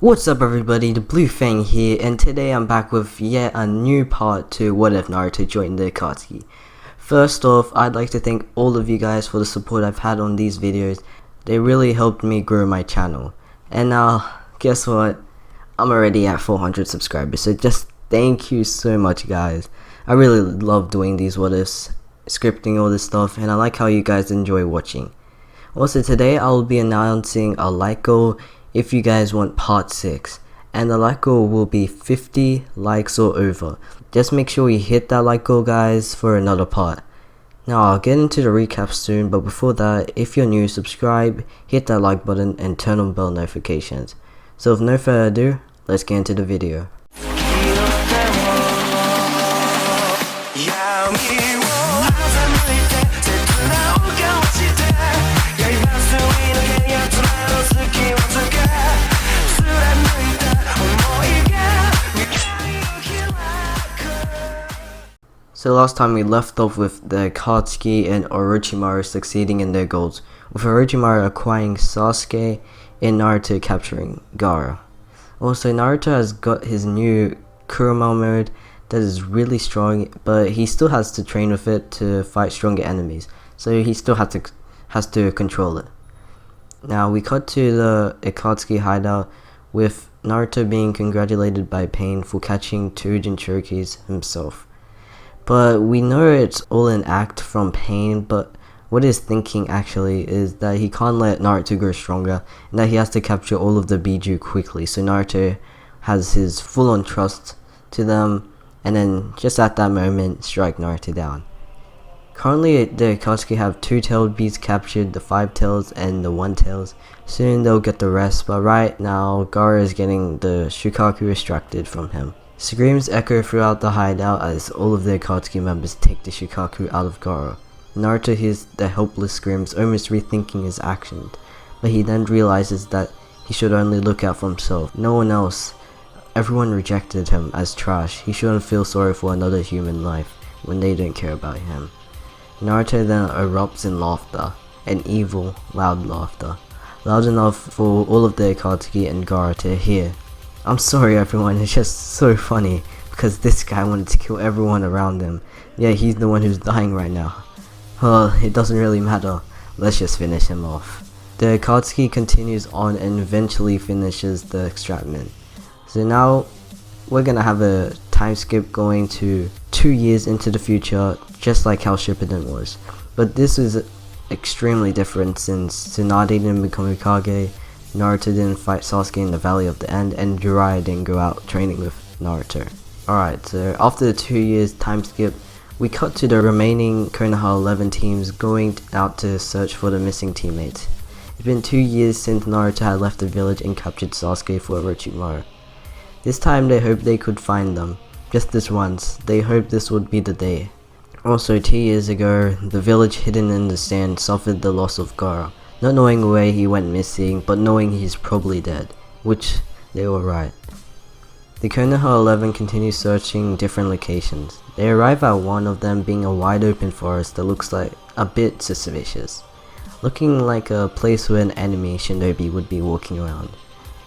What's up everybody, the Blue Fang here, and today I'm back with yet a new part to What If Naruto Joined the Akatsuki. First off, I'd like to thank all of you guys for the support I've had on these videos. They really helped me grow my channel. And now, guess what? I'm already at 400 subscribers, so just thank you so much guys. I really love doing these what ifs, scripting all this stuff, and I like how you guys enjoy watching. Also today I'll be announcing a like goal if you guys want part 6, and the like goal will be 50 likes or over. Just make sure you hit that like goal guys for another part. Now I'll get into the recap soon, but before that, if you're new, subscribe, hit that like button and turn on bell notifications. So with no further ado, let's get into the video. So last time we left off with the Akatsuki and Orochimaru succeeding in their goals, with Orochimaru acquiring Sasuke and Naruto capturing Gaara. Also, Naruto has got his new Kurama mode that is really strong, but he still has to train with it to fight stronger enemies, so he still has to control it. Now we cut to the Akatsuki hideout with Naruto being congratulated by Pain for catching two Jinchurikis himself. But we know it's all an act from Pain, but what he's thinking actually is that he can't let Naruto grow stronger and that he has to capture all of the Biju quickly, so Naruto has his full-on trust to them and then just at that moment strike Naruto down. Currently the Akatsuki have 2-tailed beasts captured, the 5-tails and the 1-tails. Soon they'll get the rest, but right now Gaara is getting the Shukaku extracted from him. Screams echo throughout the hideout as all of the Akatsuki members take the Shukaku out of Gaara. Naruto hears the helpless screams, almost rethinking his actions, but he then realizes that he should only look out for himself, no one else. Everyone rejected him as trash. He shouldn't feel sorry for another human life when they don't care about him. Naruto then erupts in laughter, an evil, loud laughter, loud enough for all of the Akatsuki and Gaara to hear. I'm sorry everyone, it's just so funny because this guy wanted to kill everyone around him. Yeah, he's the one who's dying right now. Well, it doesn't really matter, let's just finish him off. The Akatsuki continues on and eventually finishes the extractment. So now we're gonna have a time skip going to 2 years into the future, just like how Shippuden was. But this is extremely different since Tsunade didn't become Hokage, Naruto didn't fight Sasuke in the Valley of the End, and Jiraiya didn't go out training with Naruto. Alright, so after the 2 years time skip, we cut to the remaining Konoha 11 teams going out to search for the missing teammates. It's been 2 years since Naruto had left the village and captured Sasuke for Orochimaru. This time they hoped they could find them. Just this once, they hoped this would be the day. Also 2 years ago, the village hidden in the sand suffered the loss of Gaara. Not knowing where he went missing, but knowing he's probably dead, which they were right. The Konoha 11 continue searching different locations. They arrive at one of them being a wide open forest that looks like a bit suspicious, looking like a place where an enemy shinobi would be walking around.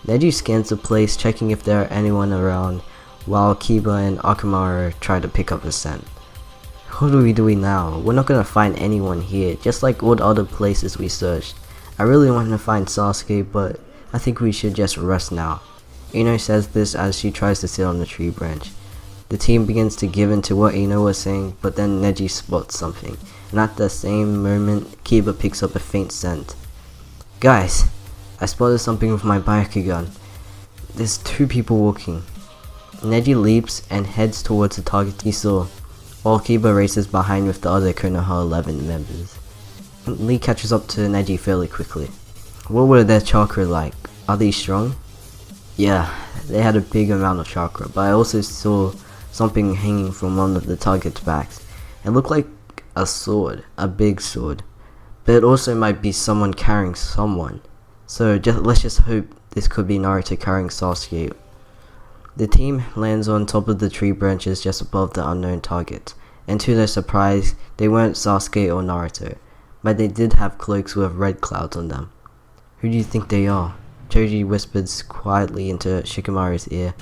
Neji scans the place, checking if there are anyone around, while Kiba and Akamaru try to pick up a scent. What are we doing now? We're not gonna find anyone here, just like all the other places we searched. I really want to find Sasuke, but I think we should just rest now. Ino says this as she tries to sit on the tree branch. The team begins to give in to what Ino was saying, but then Neji spots something, and at the same moment, Kiba picks up a faint scent. Guys, I spotted something with my Byakugan. There's 2 people walking. Neji leaps and heads towards the target he saw, while Kiba races behind with the other Konoha 11 members. Lee catches up to Neji fairly quickly. What were their chakra like? Are they strong? Yeah, they had a big amount of chakra, but I also saw something hanging from one of the target's backs. It looked like a sword, a big sword, but it also might be someone carrying someone. So let's just hope this could be Naruto carrying Sasuke. The team lands on top of the tree branches just above the unknown target, and to their surprise, they weren't Sasuke or Naruto, but they did have cloaks with red clouds on them. Who do you think they are? Choji whispers quietly into Shikamaru's ear.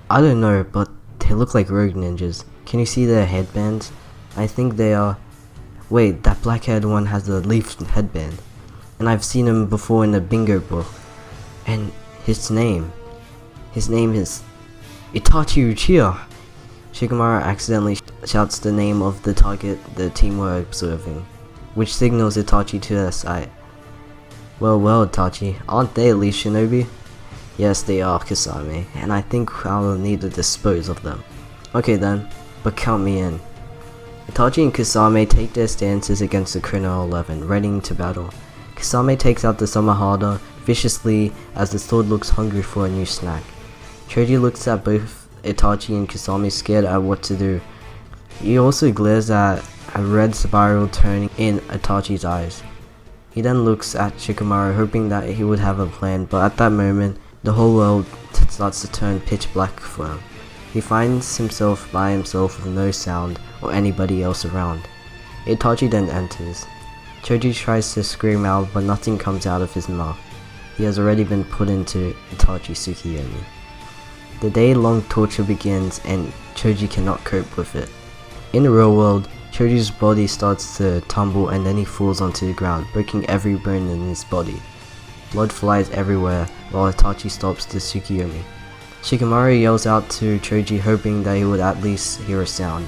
I don't know, but they look like rogue ninjas. Can you see their headbands? I think they are... Wait, that black-haired one has a leaf headband. And I've seen him before in the bingo book. And his name is Itachi Uchiha. Shikamaru accidentally shouts the name of the target the team were observing, which signals Itachi to their side. Well, Itachi, aren't they at least shinobi? Yes, they are, Kasame, and I think I'll need to dispose of them. Okay then, but count me in. Itachi and Kasame take their stances against the Colonel 11, readying to battle. Kasame takes out the Samahada viciously as the sword looks hungry for a new snack. Choji looks at both Itachi and Kasame, scared at what to do. He also glares at a red spiral turning in Itachi's eyes. He then looks at Shikamaru, hoping that he would have a plan, but at that moment, the whole world starts to turn pitch black for him. He finds himself by himself with no sound or anybody else around. Itachi then enters. Choji tries to scream out, but nothing comes out of his mouth. He has already been put into Itachi's Tsukiyomi. The day-long torture begins and Choji cannot cope with it. In the real world, Choji's body starts to tumble and then he falls onto the ground, breaking every bone in his body. Blood flies everywhere while Itachi stops the Tsukiyomi. Shikamaru yells out to Choji, hoping that he would at least hear a sound.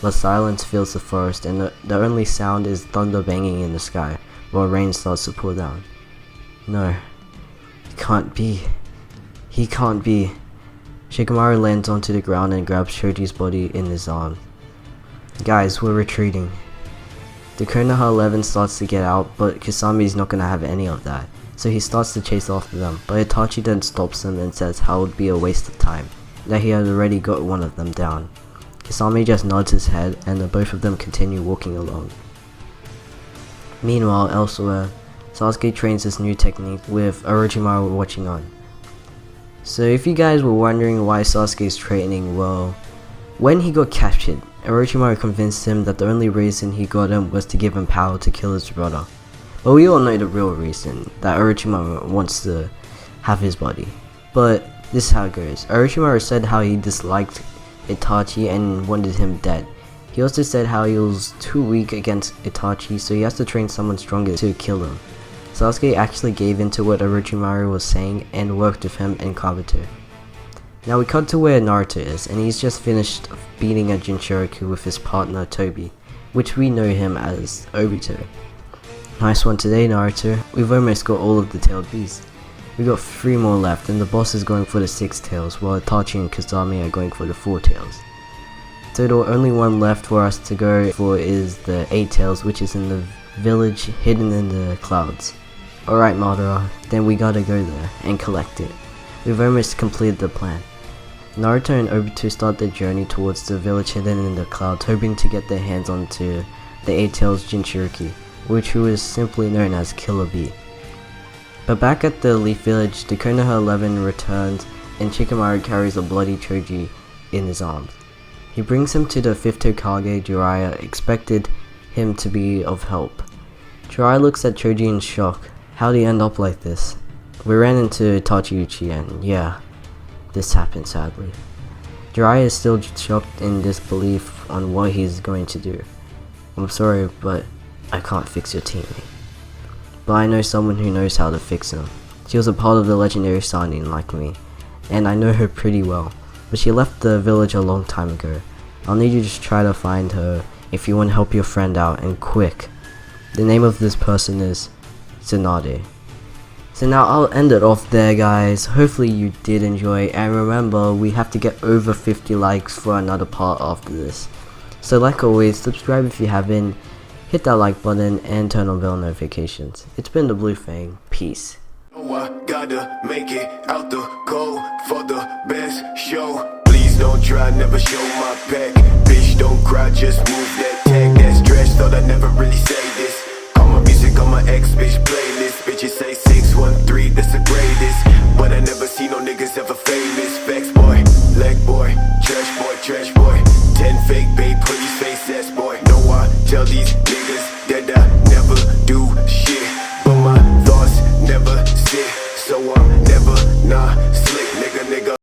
But silence fills the forest and the only sound is thunder banging in the sky while rain starts to pour down. No, it can't be. He can't be. Shikamaru lands onto the ground and grabs Choji's body in his arms. Guys, we're retreating. The Konoha 11 starts to get out, but Kasame is not gonna have any of that, so he starts to chase after them, but Itachi then stops him and says how it would be a waste of time, that he had already got one of them down. Kasame just nods his head and the both of them continue walking along. Meanwhile, elsewhere, Sasuke trains this new technique with Orochimaru watching on. So if you guys were wondering why Sasuke is training, well, when he got captured, Orochimaru convinced him that the only reason he got him was to give him power to kill his brother. But we all know the real reason, that Orochimaru wants to have his body. But this is how it goes. Orochimaru said how he disliked Itachi and wanted him dead. He also said how he was too weak against Itachi, so he has to train someone stronger to kill him. Sasuke actually gave in to what Orochimaru was saying and worked with him and Kabuto. Now we cut to where Naruto is, and he's just finished beating a Jinchuriki with his partner Tobi, which we know him as Obito. Nice one today, Naruto. We've almost got all of the tailed beasts. We got 3 more left, and the boss is going for the 6 tails, while Itachi and Kasame are going for the 4 tails. So the only one left for us to go for is the 8 tails, which is in the village hidden in the clouds. Alright Madara, then we gotta go there and collect it. We've almost completed the plan. Naruto and Obito start their journey towards the village hidden in the clouds, hoping to get their hands onto the 8 tails Jinchuriki, which was simply known as Killer Bee. But back at the Leaf Village, the Konoha 11 returns and Shikamaru carries a bloody Choji in his arms. He brings him to the 5th Hokage. Jiraiya expected him to be of help. Jiraiya looks at Choji in shock. How'd he end up like this? We ran into Itachi Uchiha and yeah, this happened sadly. Jiraiya is still shocked in disbelief on what he's going to do. I'm sorry, but I can't fix your teammate. But I know someone who knows how to fix him. She was a part of the legendary Sannin like me, and I know her pretty well, but she left the village a long time ago. I'll need you to just try to find her if you want to help your friend out, and quick. The name of this person is Tsunade. So now I'll end it off there, guys. Hopefully you did enjoy, and remember, we have to get over 50 likes for another part after this. So like always, subscribe if you haven't, hit that like button, and turn on bell notifications. It's been the Blue Fang. Peace. Oh, I gotta make it out the cold for the best show. Please don't try, never show my back. Bitch, don't cry, just move that tag. That stretch, thought I never really say this. All my music on my ex bitch playlist. Bitches say 613, that's the greatest. But I never see no niggas ever